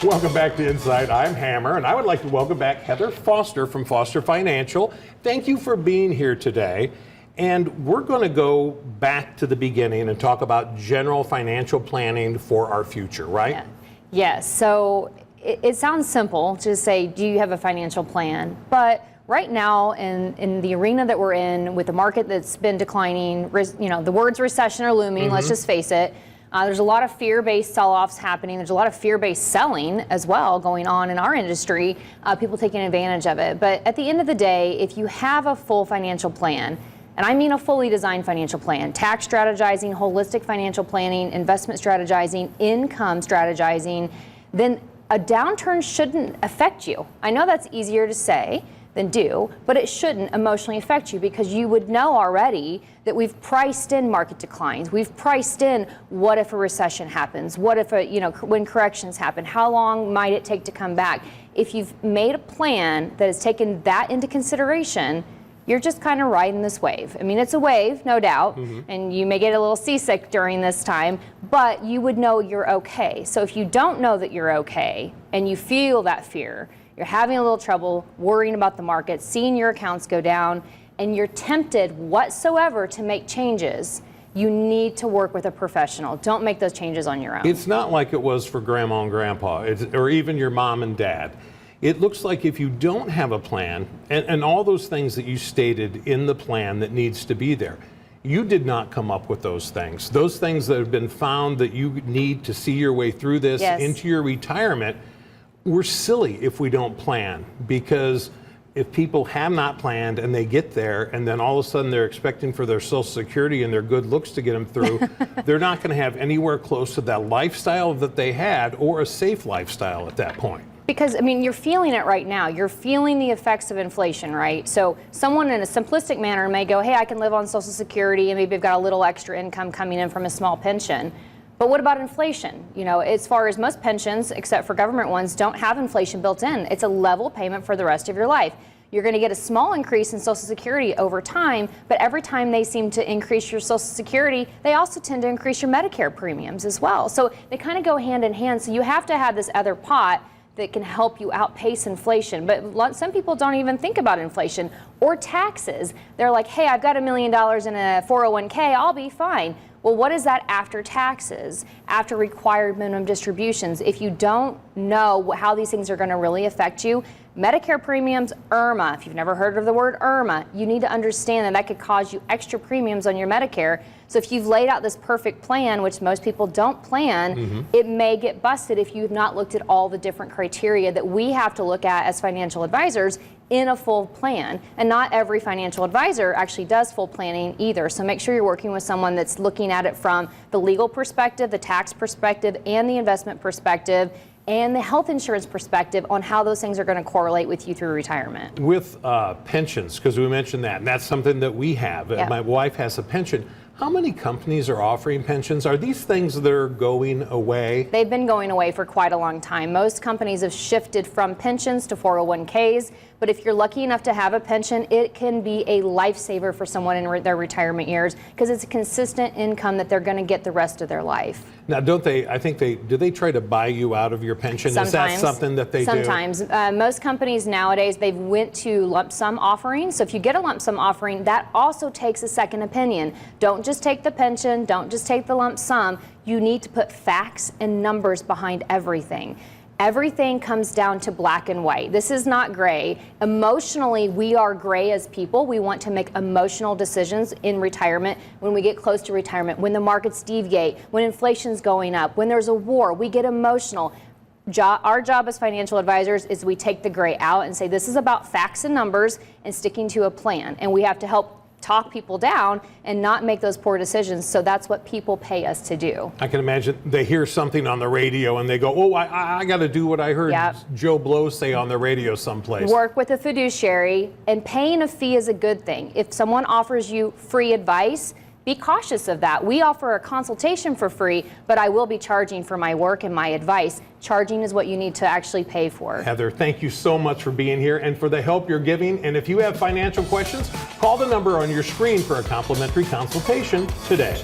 Welcome back to Insight. I'm Hammer, and I would like to welcome back Heather Foster from Foster Financial. Thank you for being here today. And we're going to go back to the beginning and talk about general financial planning for our future, right? Yeah. Yes. So it sounds simple to say, do you have a financial plan? But right now, in the arena that we're in, with the market that's been declining, the words recession are looming, let's just face it. There's a lot of fear-based sell-offs happening. There's a lot of fear-based selling as well going on in our industry, people taking advantage of it. But at the end of the day, if you have a full financial plan, and I mean a fully designed financial plan, tax strategizing, holistic financial planning, investment strategizing, income strategizing, then a downturn shouldn't affect you. I know that's easier to say than do, but it shouldn't emotionally affect you because you would know already that we've priced in market declines. We've priced in what if a recession happens? What if when corrections happen? How long might it take to come back? If you've made a plan that has taken that into consideration, you're just kind of riding this wave. I mean, it's a wave, no doubt, and you may get a little seasick during this time, but you would know you're okay. So if you don't know that you're okay and you feel that fear, you're having a little trouble worrying about the market, seeing your accounts go down, and you're tempted whatsoever to make changes, you need to work with a professional. Don't make those changes on your own. It's not like it was for grandma and grandpa, or even your mom and dad. It looks like if you don't have a plan, and all those things that you stated in the plan that needs to be there, you did not come up with those things. Those things that have been found that you need to see your way through this into your retirement, we're silly if we don't plan, because if people have not planned and they get there and then all of a sudden they're expecting for their Social Security and their good looks to get them through, they're not going to have anywhere close to that lifestyle that they had or a safe lifestyle at that point. Because, I mean, you're feeling it right now. You're feeling the effects of inflation, right? So someone in a simplistic manner may go, hey, I can live on Social Security and maybe I've got a little extra income coming in from a small pension. But what about inflation? You know, as far as most pensions, except for government ones, don't have inflation built in. It's a level payment for the rest of your life. You're going to get a small increase in Social Security over time, but every time they seem to increase your Social Security, they also tend to increase your Medicare premiums as well. So they kind of go hand in hand. So you have to have this other pot that can help you outpace inflation. But some people don't even think about inflation or taxes. They're like, hey, I've got $1 million in a 401k, I'll be fine. Well, what is that after taxes, after required minimum distributions? If you don't know how these things are going to really affect you, Medicare premiums, IRMA, if you've never heard of the word IRMA, you need to understand that could cause you extra premiums on your Medicare. So if you've laid out this perfect plan, which most people don't plan, it may get busted if you've not looked at all the different criteria that we have to look at as financial advisors in a full plan. And not every financial advisor actually does full planning either. So make sure you're working with someone that's looking at it from the legal perspective, the tax perspective, and the investment perspective, and the health insurance perspective on how those things are going to correlate with you through retirement. With pensions, because we mentioned that, and that's something that we have. Yep. My wife has a pension. How many companies are offering pensions? Are these things that are going away? They've been going away for quite a long time. Most companies have shifted from pensions to 401ks, but if you're lucky enough to have a pension, it can be a lifesaver for someone in their retirement years because it's a consistent income that they're going to get the rest of their life. Now, do they try to buy you out of your pension? Sometimes. Is that something that they do? Sometimes. Most companies nowadays, they've went to lump sum offerings. So if you get a lump sum offering, that also takes a second opinion. Don't just take the pension, don't just take the lump sum. You need to put facts and numbers behind everything. Everything comes down to black and white. This is not gray. Emotionally, we are gray as people. We want to make emotional decisions in retirement when we get close to retirement, when the markets deviate, when inflation's going up, when there's a war, we get emotional. Our job as financial advisors is we take the gray out and say this is about facts and numbers and sticking to a plan. And we have to help talk people down and not make those poor decisions. So that's what people pay us to do. I can imagine they hear something on the radio and they go, oh, I got to do what I heard Joe Blow say on the radio someplace. Work with a fiduciary, and paying a fee is a good thing. If someone offers you free advice, be cautious of that. We offer a consultation for free, but I will be charging for my work and my advice. Charging is what you need to actually pay for. Heather, thank you so much for being here and for the help you're giving. And if you have financial questions, call the number on your screen for a complimentary consultation today.